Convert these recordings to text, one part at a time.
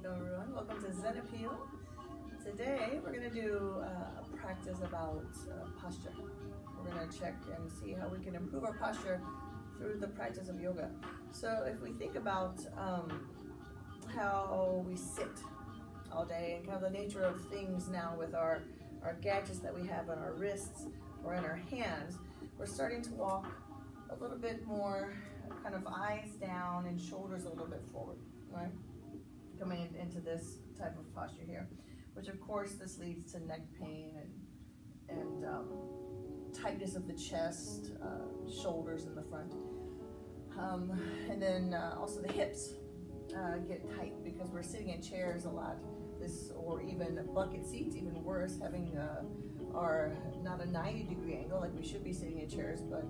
Welcome everyone, welcome to Tanya Peale. Today we're going to do a practice about posture. We're going to check and see how we can improve our posture through the practice of yoga. So if we think about how we sit all day and kind of the nature of things now with our gadgets that we have on our wrists or in our hands, we're starting to walk a little bit more kind of eyes down and shoulders a little bit forward, right? Coming into this type of posture here, which of course this leads to neck pain and tightness of the chest, shoulders in the front, and then also the hips get tight because we're sitting in chairs a lot. Or even bucket seats, even worse, having our not a 90-degree angle like we should be sitting in chairs, but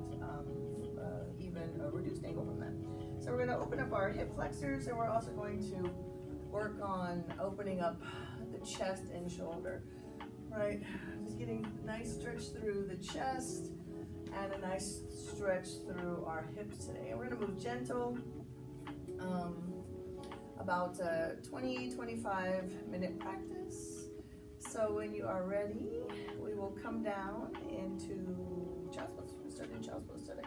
even a reduced angle from that. So we're going to open up our hip flexors, and we're also going to work on opening up the chest and shoulder, right? Just getting a nice stretch through the chest and a nice stretch through our hips today. And we're going to move gentle, about a 20-25 minute practice. So when you are ready, we will come down into child's pose. We'll start in child's pose today.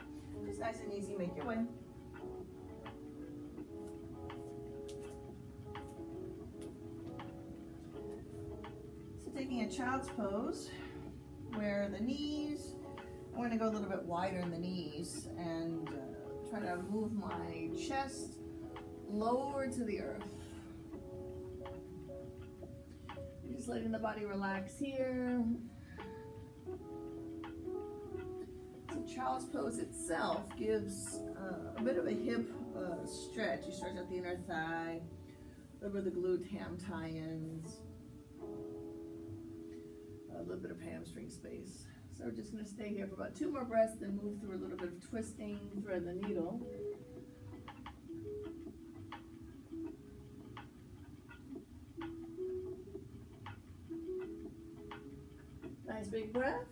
Just nice and easy, make your way. So taking a child's pose, where the knees, I'm going to go a little bit wider in the knees and try to move my chest lower to the earth. Just letting the body relax here. So child's pose itself gives a bit of a hip stretch. You stretch out the inner thigh, over the glute ham tie-ins, a little bit of hamstring space. So we're just going to stay here for about 2 more breaths, then move through a little bit of twisting, thread the needle. Nice big breath.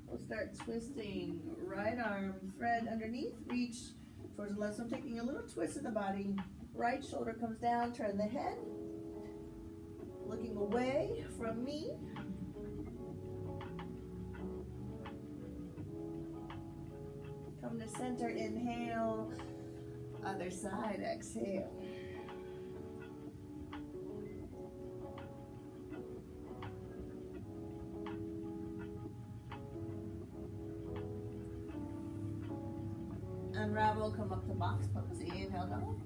We'll start twisting right arm, thread underneath, reach towards the left. So I'm taking a little twist of the body. Right shoulder comes down, turn the head, looking away from me. Come to center, inhale, other side, exhale. Unravel, come up to box pose. Inhale down.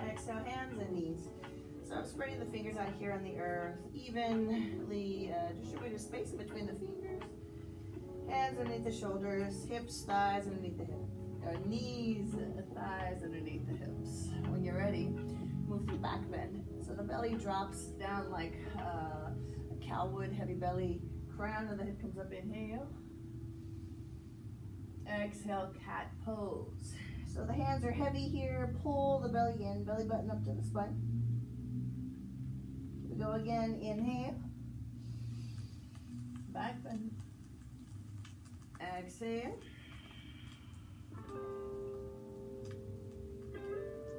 Exhale, hands and knees. So I'm spreading the fingers out here on the earth, evenly distributing space in between the fingers. Hands underneath the shoulders, hips, thighs underneath the hips. Knees, thighs underneath the hips. When you're ready, move through back bend. So the belly drops down like a cow would, heavy belly, crown of the head comes up, inhale. Exhale, cat pose. So the hands are heavy here, pull the belly in, belly button up to the spine. We go again, inhale. Back bend. Exhale.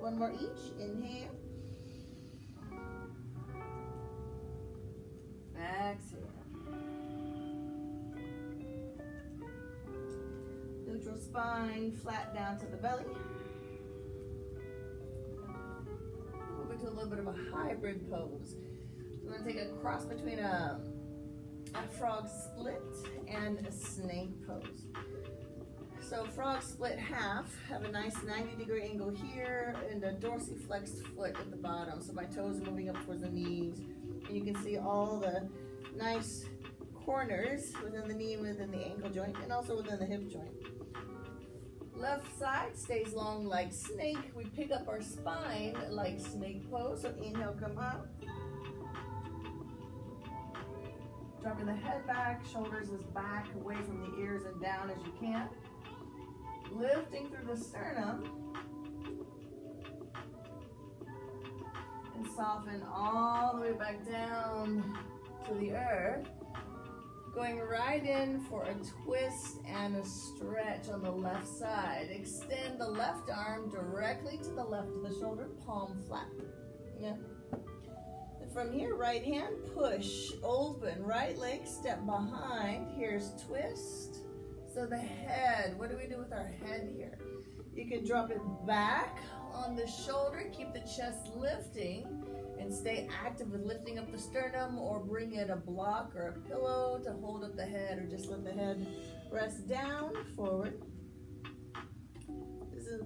1 more each, inhale. Exhale. Neutral spine, flat down to the belly. Move into a little bit of a hybrid pose. We're going to take a cross between a frog split and a snake pose. So frog split half, have a nice 90-degree angle here and a dorsiflexed foot at the bottom. So my toes are moving up towards the knees. And you can see all the nice corners within the knee and within the ankle joint and also within the hip joint. Left side stays long like snake. We pick up our spine like snake pose. So inhale, come up. Dropping the head back, shoulders is back, away from the ears and down as you can. Lifting through the sternum. And soften all the way back down to the earth. Going right in for a twist and a stretch on the left side. Extend the left arm directly to the left of the shoulder, palm flat. Yeah. And from here, right hand, push, open, right leg, step behind. Here's twist. So the head, what do we do with our head here? You can drop it back on the shoulder, keep the chest lifting, and stay active with lifting up the sternum, or bring it a block or a pillow to hold up the head, or just let the head rest down, forward.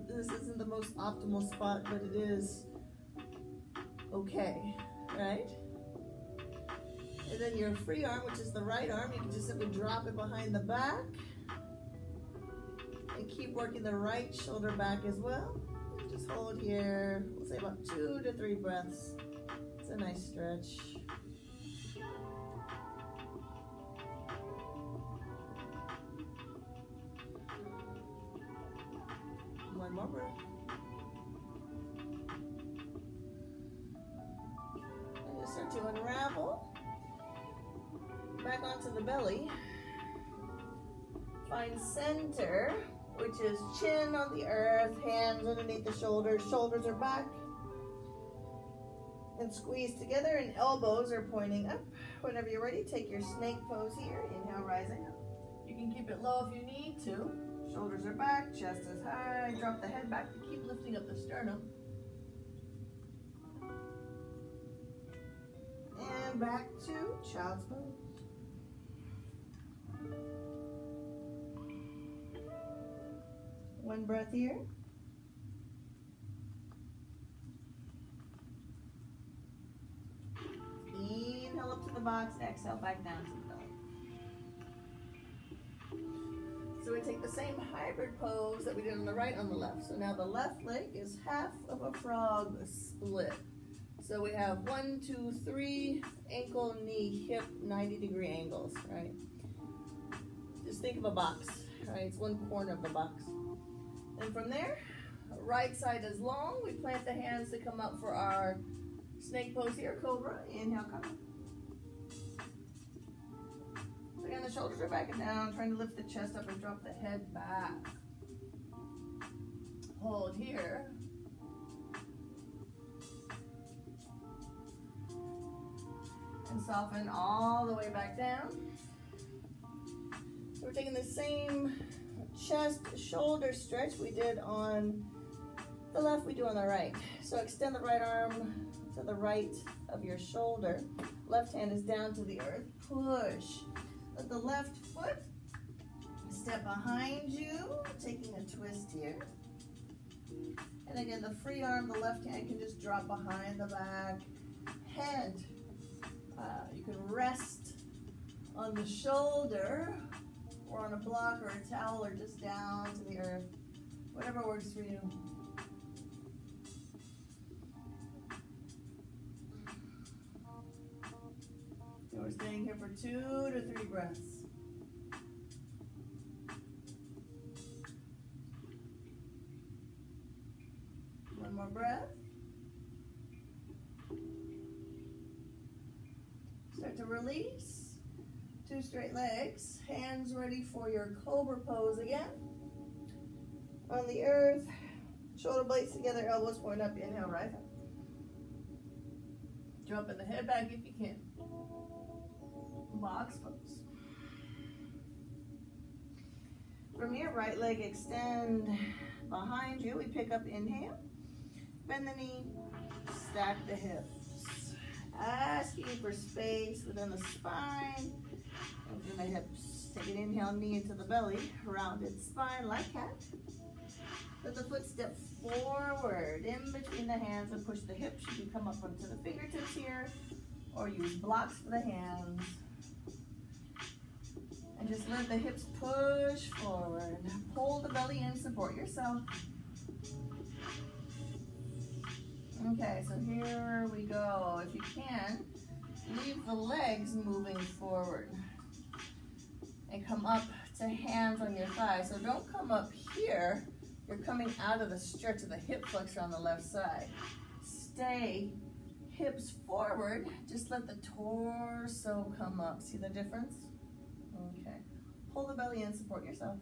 This isn't the most optimal spot, but it is okay, right? And then your free arm, which is the right arm, you can just simply drop it behind the back and keep working the right shoulder back as well. Just hold here, we'll say about 2 to 3 breaths. It's a nice stretch. One more breath. And just start to unravel. Back onto the belly. Find center, which is chin on the earth, hands underneath the shoulders. Shoulders are back. And squeeze together, and elbows are pointing up. Whenever you're ready, take your snake pose here. Inhale, rising up. You can keep it low if you need to. Shoulders are back, chest is high. Drop the head back to keep lifting up the sternum. And back to child's pose. One breath here. Inhale up to the box, exhale back down to the belly. So we take the same hybrid pose that we did on the right on the left. So now the left leg is half of a frog split. So we have 1, 2, 3, ankle, knee, hip, 90-degree angles, right? Just think of a box, right? It's one corner of the box. And from there, right side is long. We plant the hands to come up for our snake pose here, cobra. Inhale, come. So again, the shoulders are back and down, trying to lift the chest up and drop the head back. Hold here. And soften all the way back down. So we're taking the same chest, shoulder stretch we did on the left, we do on the right. So extend the right arm to the right of your shoulder. Left hand is down to the earth. Push. Let the left foot step behind you, taking a twist here. And again, the free arm, the left hand can just drop behind the back. Head, you can rest on the shoulder, or on a block or a towel, or just down to the earth. Whatever works for you. So we're staying here for 2 to 3 breaths. One more breath. Start to release. 2 straight legs. Hands ready for your cobra pose again. On the earth. Shoulder blades together, elbows point up. Inhale, rise up. Dropping the head back if you can. Box pose. From here, right leg extend behind you. We pick up, inhale. Bend the knee. Stack the hips. Asking for space within the spine. Open the hips. Take an inhale, knee into the belly. Rounded spine like cat. Let the foot step forward in between the hands and push the hips. You can come up onto the fingertips here, or use blocks for the hands. And just let the hips push forward. Hold the belly in, support yourself. Okay, so here we go. If you can, leave the legs moving forward. And come up to hands on your thighs. So don't come up here. You're coming out of the stretch of the hip flexor on the left side. Stay hips forward. Just let the torso come up. See the difference? Okay. Hold the belly in, support yourself.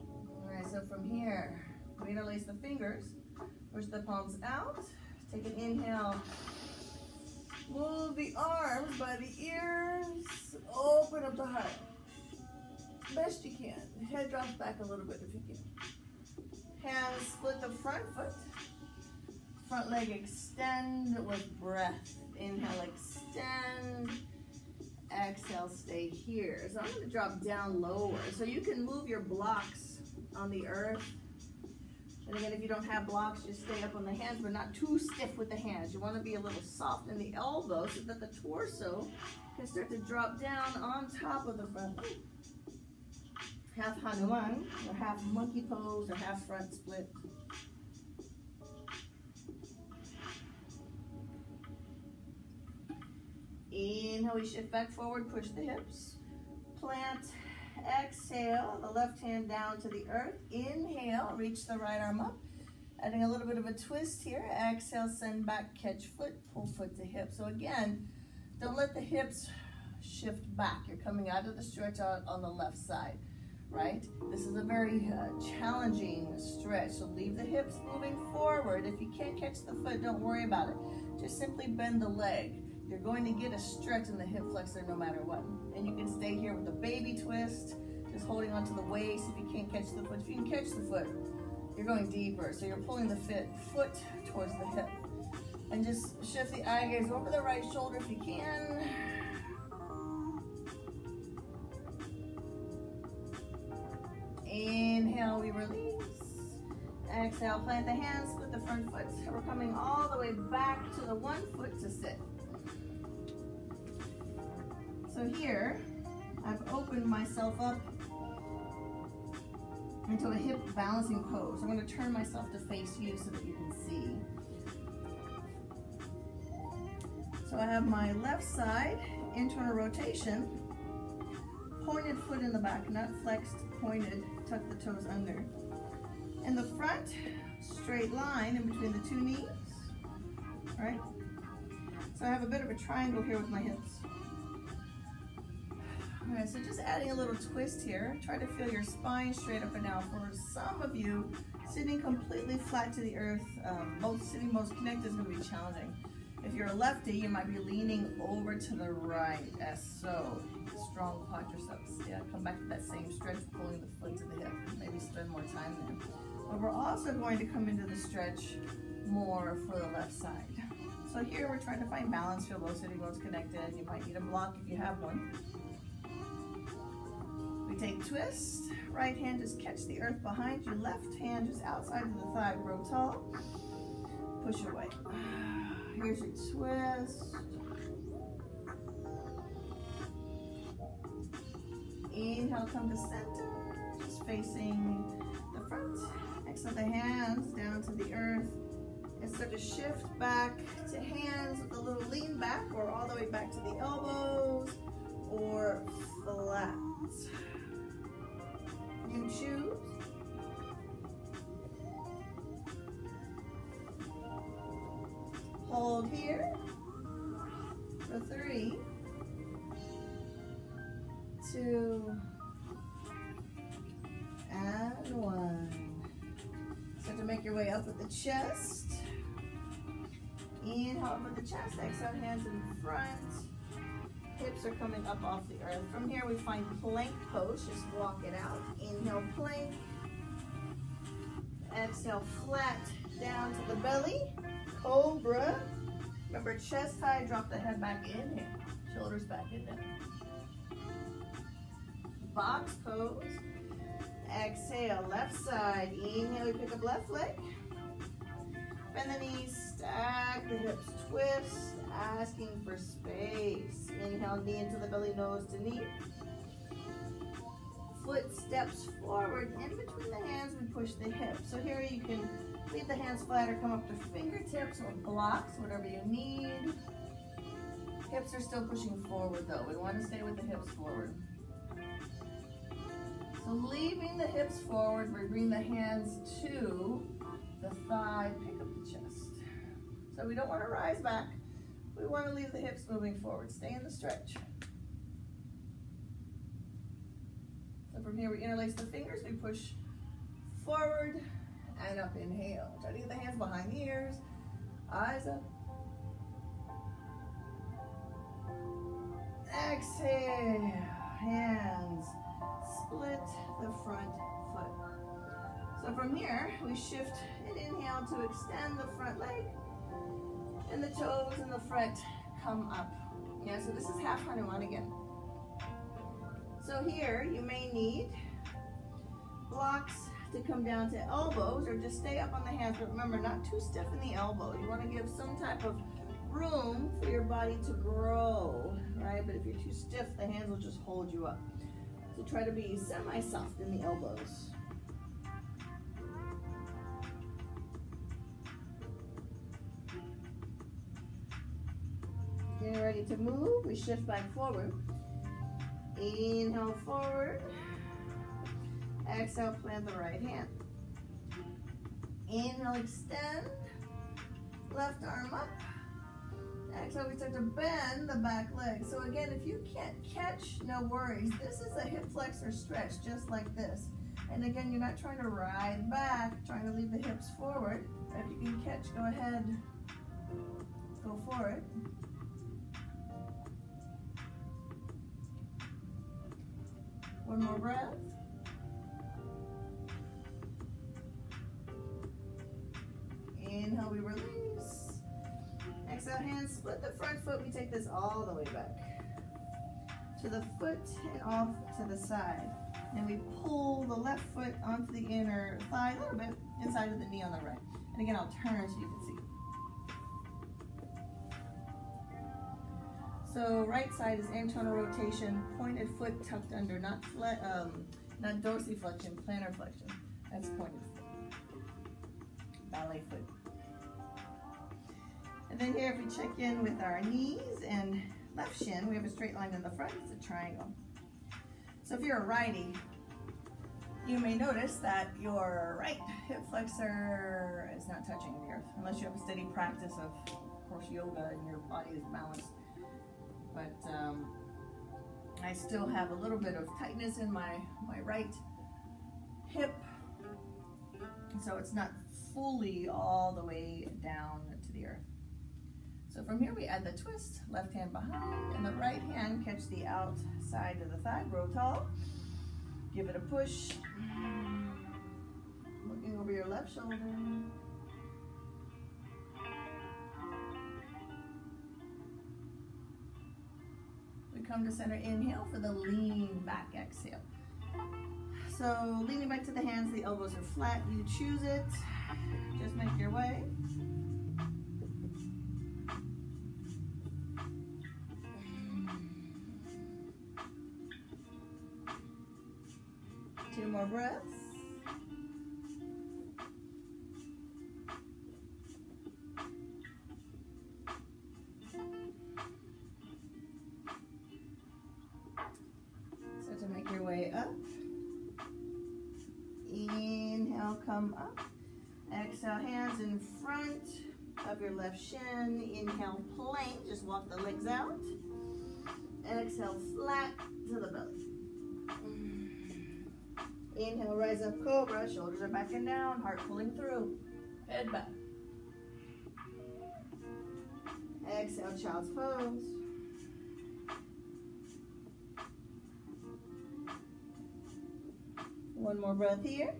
All right, so from here, We interlace the fingers, push the palms out, take an inhale, move the arms by the ears, open up the heart. Best you can. Head drops back a little bit if you can. Hands split the front foot. Front leg extend with breath. Inhale, extend. Exhale, stay here. So I'm going to drop down lower. So you can move your blocks on the earth. And again, if you don't have blocks, just stay up on the hands, but not too stiff with the hands. You want to be a little soft in the elbow so that the torso can start to drop down on top of the front. Half Hanuman, or half monkey pose, or half front split. Inhale, we shift back forward, push the hips. Plant, exhale, the left hand down to the earth. Inhale, reach the right arm up. Adding a little bit of a twist here. Exhale, send back, catch foot, pull foot to hip. So again, don't let the hips shift back. You're coming out of the stretch out on the left side, right? This is a very challenging stretch. So leave the hips moving forward. If you can't catch the foot, don't worry about it. Just simply bend the leg. You're going to get a stretch in the hip flexor no matter what. And you can stay here with a baby twist, just holding onto the waist if you can't catch the foot. If you can catch the foot, you're going deeper. So you're pulling the foot towards the hip. And just shift the eye gaze over the right shoulder if you can. Inhale, we release. Exhale, plant the hands, split the front foot. We're coming all the way back to the one foot to sit. So here, I've opened myself up into a hip balancing pose. I'm going to turn myself to face you so that you can see. So I have my left side, internal rotation, pointed foot in the back, not flexed, pointed, tuck the toes under. In the front, straight line in between the two knees, right? So I have a bit of a triangle here with my hips. All right, so just adding a little twist here. Try to feel your spine straight up and down. For some of you, sitting completely flat to the earth, sitting most connected is going to be challenging. If you're a lefty, you might be leaning over to the right, as so. Strong quadriceps. Yeah, come back to that same stretch, pulling the foot to the hip. Maybe spend more time there. But we're also going to come into the stretch more for the left side. So here we're trying to find balance, feel both sitting bones connected. You might need a block if you have one. We take twist, right hand just catch the earth behind you, left hand just outside of the thigh, grow tall, push away. Here's your twist. Inhale, come to center, just facing the front. Exhale the hands down to the earth. And start to shift back to hands with a little lean back, or all the way back to the elbows, or flat. You choose. Hold here for 3, 2, and 1. Start to make your way up with the chest. Inhale up with the chest. Exhale, hands in front. Hips are coming up off the earth. From here, we find plank pose. Just walk it out. Inhale, plank. Exhale, flat down to the belly. Cobra. Remember, chest high, drop the head back in here. Shoulders back in there. Box pose. Exhale, left side. Inhale, we pick up left leg. Bend the knees, stack the hips, twist, asking for space. Inhale, knee into the belly, nose to knee. Foot steps forward. In between the hands, we push the hips. So here you can leave the hands flat or come up to fingertips or blocks, whatever you need. Hips are still pushing forward though. We want to stay with the hips forward. So leaving the hips forward, we bring the hands to the thigh, pick up the chest. So we don't want to rise back. We want to leave the hips moving forward. Stay in the stretch. So from here, we interlace the fingers. We push forward and up. Inhale. Try to get the hands behind the ears. Eyes up. Exhale. Hands split the front foot. So from here, we shift and inhale to extend the front leg. And the toes and the front come up. Yeah, so this is half Hanuman again. So here, you may need blocks to come down to elbows or just stay up on the hands, but remember, not too stiff in the elbow. You want to give some type of room for your body to grow, right? But if you're too stiff, the hands will just hold you up. So try to be semi-soft in the elbows. Getting ready to move, we shift back forward. Inhale forward. Exhale, plant the right hand. Inhale, extend. Left arm up. Exhale, we start to bend the back leg. So again, if you can't catch, no worries. This is a hip flexor stretch, just like this. And again, you're not trying to ride back, trying to leave the hips forward. If you can catch, go ahead. Go for it. One more breath. Inhale, we release. Exhale, hands split the front foot. We take this all the way back to the foot and off to the side. And we pull the left foot onto the inner thigh a little bit, inside of the knee on the right. And again, I'll turn so you can see. So right side is internal rotation, pointed foot tucked under, not dorsiflexion, plantar flexion. That's pointed foot, ballet foot. And then here, if we check in with our knees and left shin, we have a straight line in the front. It's a triangle. So if you're a righty, you may notice that your right hip flexor is not touching the earth, unless you have a steady practice of course, yoga and your body is balanced. But I still have a little bit of tightness in my right hip, so it's not fully all the way down to the earth. So from here we add the twist, left hand behind, and the right hand catch the outside of the thigh, grow tall, give it a push, looking over your left shoulder. We come to center, inhale for the lean back exhale. So leaning back to the hands, the elbows are flat, you choose it, just make your way. Two more breaths. So to make your way up, inhale, come up. Exhale, hands in front of your left shin. Inhale, plank, just walk the legs out. Exhale, flat to the belly. Inhale, rise up, cobra, shoulders are back and down, heart pulling through, head back. Exhale, child's pose. One more breath here.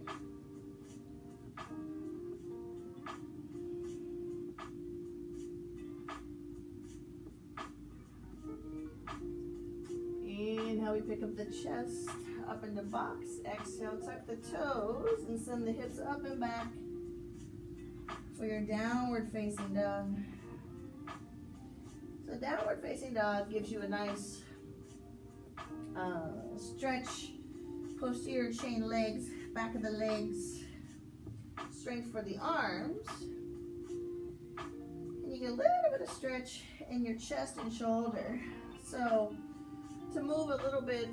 Inhale, we pick up the chest. Up in the box, exhale, tuck the toes and send the hips up and back for your downward facing dog. So downward facing dog gives you a nice stretch, posterior chain legs, back of the legs, strength for the arms, and you get a little bit of stretch in your chest and shoulder. So to move a little bit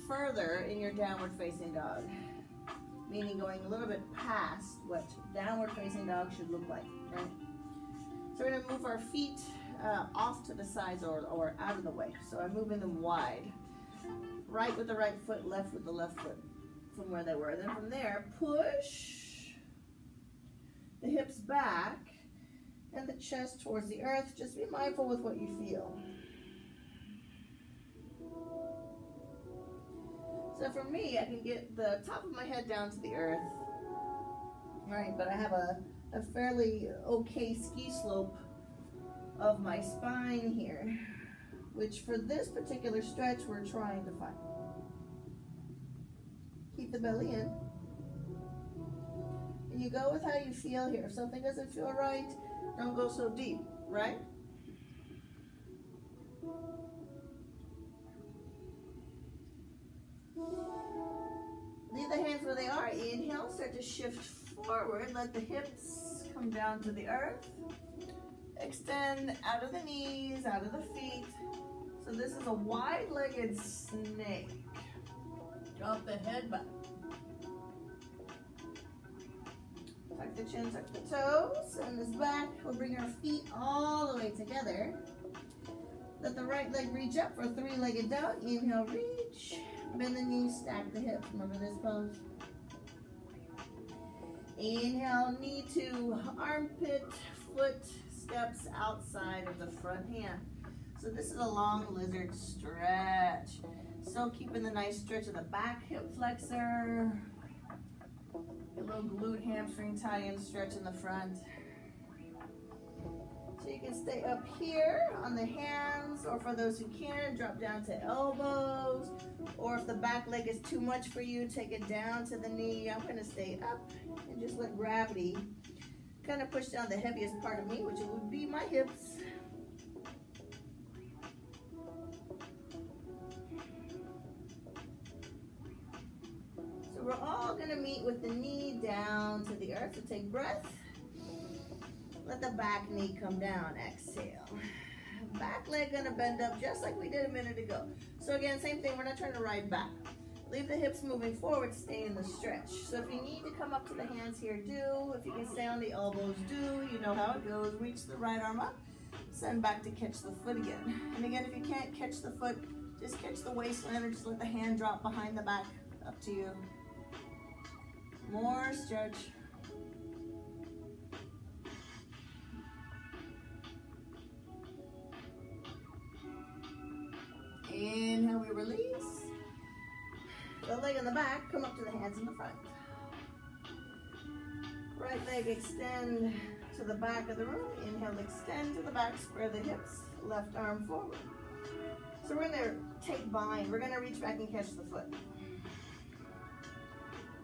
further in your downward facing dog, meaning going a little bit past what downward facing dog should look like, right? So we're going to move our feet off to the sides or out of the way. So I'm moving them wide. Right with the right foot, left with the left foot. from where they were. Then from there, push the hips back and the chest towards the earth. Just be mindful with what you feel. So for me, I can get the top of my head down to the earth, right? But I have a fairly okay ski slope of my spine here, which for this particular stretch, we're trying to find. Keep the belly in. And you go with how you feel here. If something doesn't feel right, don't go so deep, right? Leave the hands where they are. Inhale, start to shift forward. Let the hips come down to the earth. Extend out of the knees, out of the feet. So this is a wide-legged snake. Drop the head back. Tuck the chin, tuck the toes. Send this back. We'll bring our feet all the way together. Let the right leg reach up for three-legged dog. Inhale, reach. Bend the knees, stack the hips. Remember this pose. Inhale, knee to armpit, foot steps outside of the front hand. So this is a long lizard stretch. Still keeping the nice stretch of the back hip flexor. A little glute hamstring tie-in stretch in the front. So you can stay up here on the hands, or for those who can, drop down to elbows. Or if the back leg is too much for you, take it down to the knee. I'm going to stay up and just let gravity kind of push down the heaviest part of me, which would be my hips. So we're all going to meet with the knee down to the earth. So take breath. Let the back knee come down. Exhale. Back leg going to bend up just like we did a minute ago. So again, same thing. We're not trying to ride back. Leave the hips moving forward. Stay in the stretch. So if you need to come up to the hands here, do. If you can stay on the elbows, do. You know how it goes. Reach the right arm up. Send back to catch the foot again. And again, if you can't catch the foot, just catch the waistline or just let the hand drop behind the back. Up to you. More stretch. Inhale, we release. The leg in the back, come up to the hands in the front. Right leg extend to the back of the room. Inhale, extend to the back, square the hips, left arm forward. So we're gonna take bind. We're gonna reach back and catch the foot.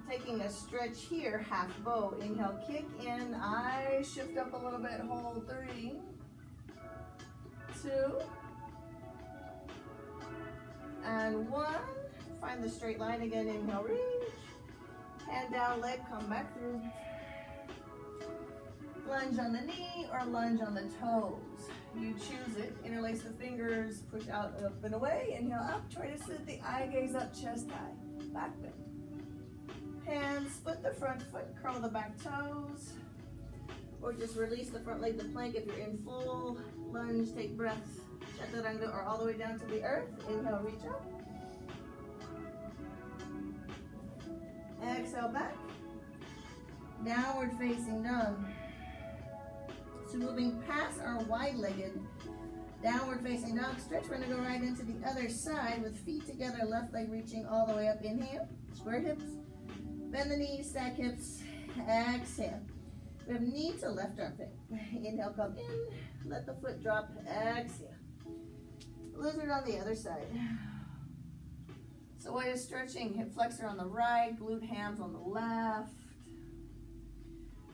Taking a stretch here, half bow. Inhale, kick in. I shift up a little bit, hold 3, 2, and 1. Find the straight line again. Inhale, reach. Hand down, leg, come back through. Lunge on the knee or lunge on the toes. You choose it. Interlace the fingers, push out, up and away. Inhale, up. Try to sit the eye gaze up, chest high. Back bend. Hands, split the front foot, curl the back toes. Or just release the front leg to plank if you're in full lunge. Take breath. Chaturanga, or all the way down to the earth. Inhale, reach up. Exhale, back. Downward facing dog. So moving past our wide-legged downward facing dog stretch, we're going to go right into the other side with feet together, left leg reaching all the way up. Inhale, square hips, bend the knees, stack hips, exhale. We have knee to left armpit. Inhale, come in, let the foot drop, exhale. Lizard on the other side. So while you're stretching, hip flexor on the right, glute hams on the left.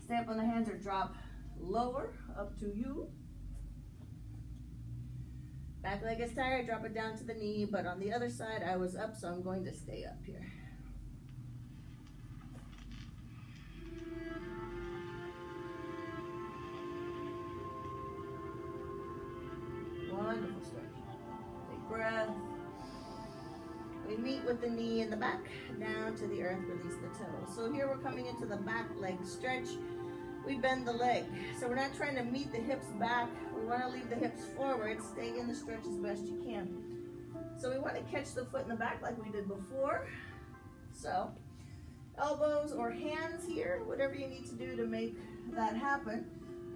Stay up on the hands or drop lower, up to you. Back leg is tired, drop it down to the knee, but on the other side, I was up, so I'm going to stay up here. Wonderful stretch. Take breath. We meet with the knee in the back, down to the earth, release the toes. So here we're coming into the back leg stretch. We bend the leg. So we're not trying to meet the hips back. We want to leave the hips forward. Stay in the stretch as best you can. So we want to catch the foot in the back like we did before. So elbows or hands here, whatever you need to do to make that happen.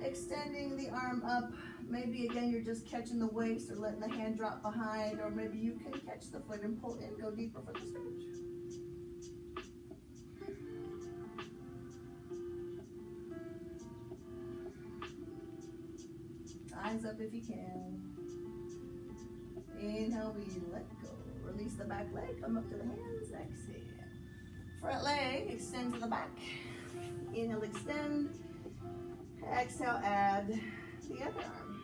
Extending the arm up. Maybe again you're just catching the waist or letting the hand drop behind, or maybe you can catch the foot and pull in, go deeper for the stretch. Eyes up if you can. Inhale, we let go. Release the back leg, come up to the hands, exhale. Front leg, extend to the back. Inhale, extend. Exhale, add the other arm.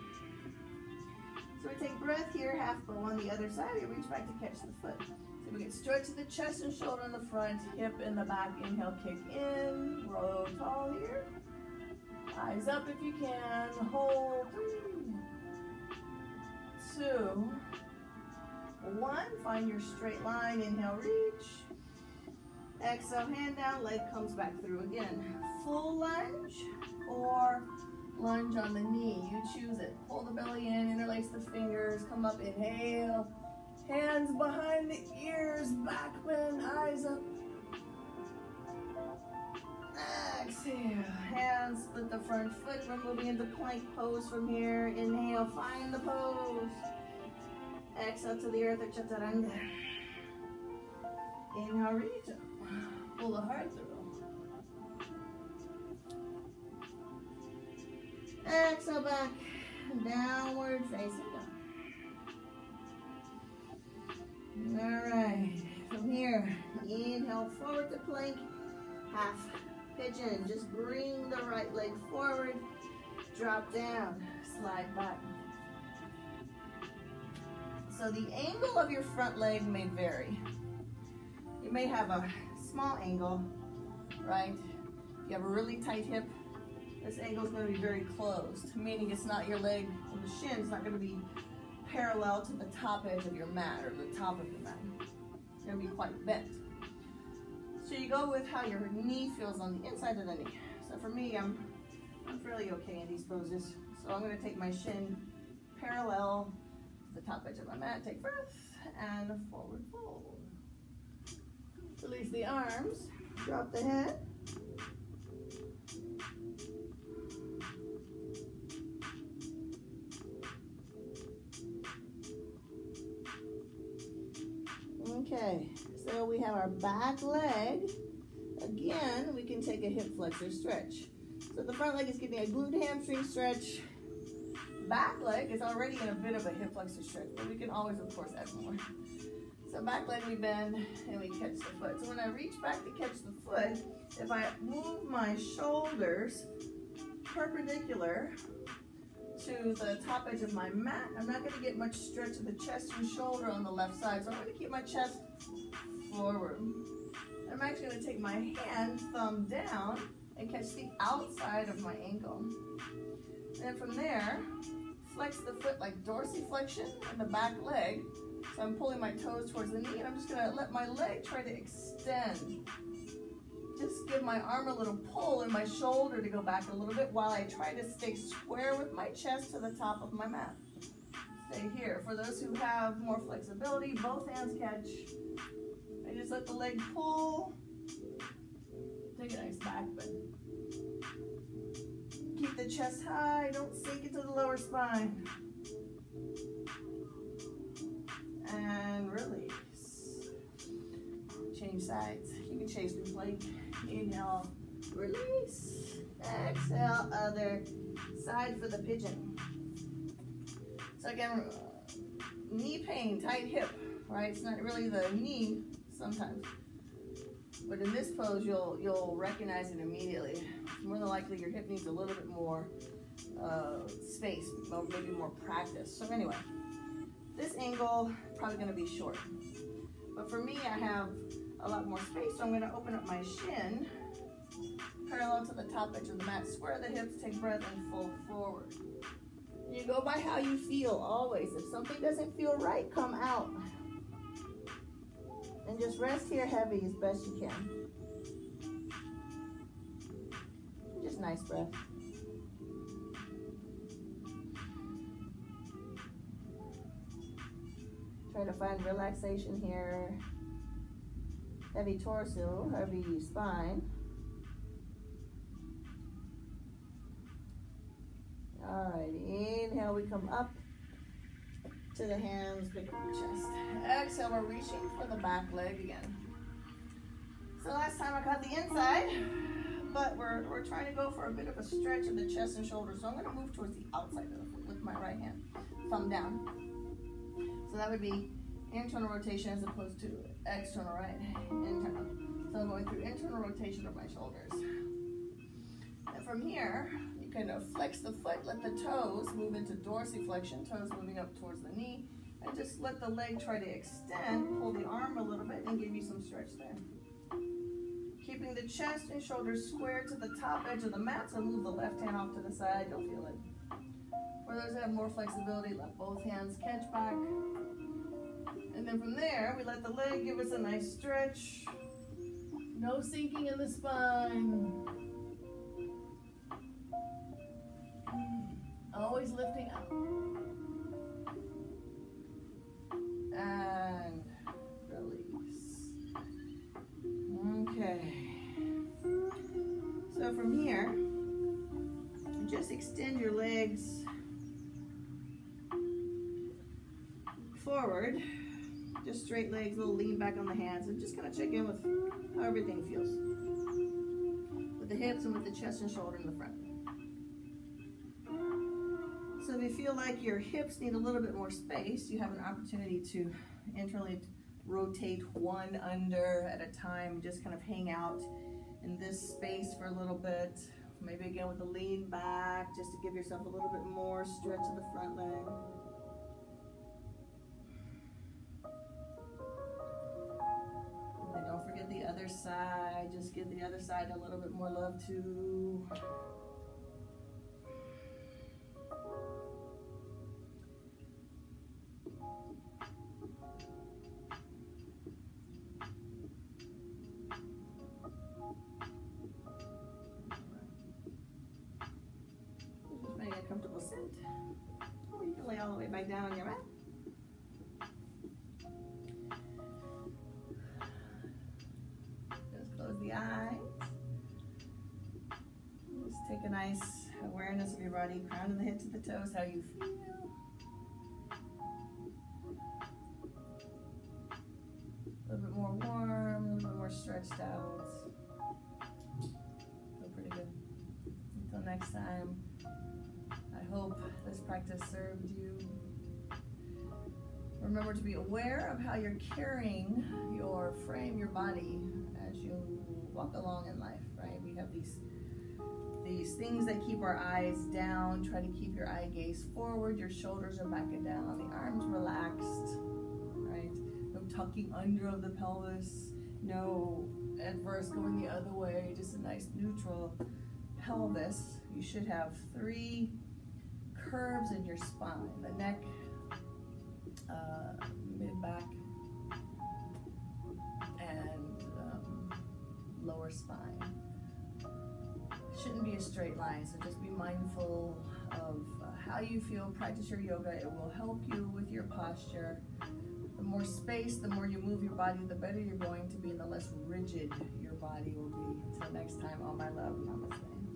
So we take breath here, half bow on the other side. We reach back to catch the foot. So we get stretch to the chest and shoulder in the front, hip in the back. Inhale, kick in, roll tall here. Eyes up if you can. Hold. 3, 2, 1. Find your straight line. Inhale, reach. Exhale, hand down, leg comes back through again. Full lunge or lunge on the knee. You choose it. Pull the belly in, interlace the fingers, come up, inhale. Hands behind the ears, back bend, eyes up. Exhale, hands split the front foot. We're moving into plank pose from here. Inhale, find the pose. Exhale to the earth, chaturanga. Inhale, reach up. Pull the heart through. Exhale back, downward facing dog. All right, from here, inhale forward to plank, half pigeon. Just bring the right leg forward, drop down, slide back. So the angle of your front leg may vary. You may have a small angle, right? If you have a really tight hip, this angle is going to be very closed, meaning it's not your leg and the shin is not going to be parallel to the top edge of your mat or the top of the mat. It's going to be quite bent. So you go with how your knee feels on the inside of the knee. So for me, I'm fairly okay in these poses. So I'm going to take my shin parallel to the top edge of my mat. Take breath and forward fold. Release the arms, drop the head. Okay, so we have our back leg. Again, we can take a hip flexor stretch. So the front leg is getting a glute hamstring stretch. Back leg is already in a bit of a hip flexor stretch, but we can always, of course, add more. So back leg we bend and we catch the foot. So when I reach back to catch the foot, if I move my shoulders perpendicular to the top edge of my mat, I'm not going to get much stretch of the chest and shoulder on the left side. So I'm going to keep my chest forward. I'm actually going to take my hand, thumb down, and catch the outside of my ankle. And from there, flex the foot like dorsiflexion in the back leg. So I'm pulling my toes towards the knee, and I'm just going to let my leg try to extend. Just give my arm a little pull and my shoulder to go back a little bit while I try to stay square with my chest to the top of my mat. Stay here. For those who have more flexibility, both hands catch. I just let the leg pull. Take a nice back bend. Keep the chest high. Don't sink into the lower spine. And release. Change sides. You can chase through plank. Inhale, release. Exhale, other side for the pigeon. So again, knee pain, tight hip, right? It's not really the knee sometimes. But in this pose, you'll recognize it immediately. More than likely, your hip needs a little bit more space, maybe more practice. So anyway, this angle probably going to be short. But for me, I have a lot more space, so I'm going to open up my shin parallel to the top edge of the mat. Square the hips, take breath, and fold forward. You go by how you feel always. If something doesn't feel right, come out. And just rest here heavy as best you can. Just nice breath. Try to find relaxation here. heavy torso, heavy spine. All right, inhale, we come up to the hands, pick up the chest. Exhale, we're reaching for the back leg again. So last time I caught the inside, but we're trying to go for a bit of a stretch of the chest and shoulders. So I'm gonna move towards the outside of the foot with my right hand, thumb down. So that would be internal rotation as opposed to external, right? Internal. So I'm going through internal rotation of my shoulders. And from here, you kind of flex the foot, let the toes move into dorsiflexion, toes moving up towards the knee, and just let the leg try to extend, pull the arm a little bit, and give you some stretch there. Keeping the chest and shoulders square to the top edge of the mat, so move the left hand off to the side, you'll feel it. For those that have more flexibility, let both hands catch back. And then from there, we let the leg give us a nice stretch. No sinking in the spine. Always lifting up. And release. Okay. So from here, just extend your legs forward. Just straight legs, a little lean back on the hands, and just kind of check in with how everything feels. With the hips and with the chest and shoulder in the front. So if you feel like your hips need a little bit more space, you have an opportunity to internally rotate one under at a time, just kind of hang out in this space for a little bit. Maybe again with the lean back, just to give yourself a little bit more stretch of the front leg. And don't forget the other side, just give the other side a little bit more love too. Comfortable sit. Or you can lay all the way back down on your mat. Just close the eyes. Just take a nice awareness of your body, crown of the head to the toes, how you feel. A little bit more warm, a little bit more stretched out. Feel pretty good. Until next time. I hope this practice served you. Remember to be aware of how you're carrying your frame, your body, as you walk along in life, right? We have these things that keep our eyes down. Try to keep your eye gaze forward. Your shoulders are back and down. The arms relaxed, right? No tucking under of the pelvis. No adverse going the other way. Just a nice neutral pelvis. You should have 3 curves in your spine, the neck, mid-back, and lower spine. Shouldn't be a straight line, so just be mindful of how you feel. Practice your yoga. It will help you with your posture. The more space, the more you move your body, the better you're going to be, and the less rigid your body will be. Until next time, all my love, namaste.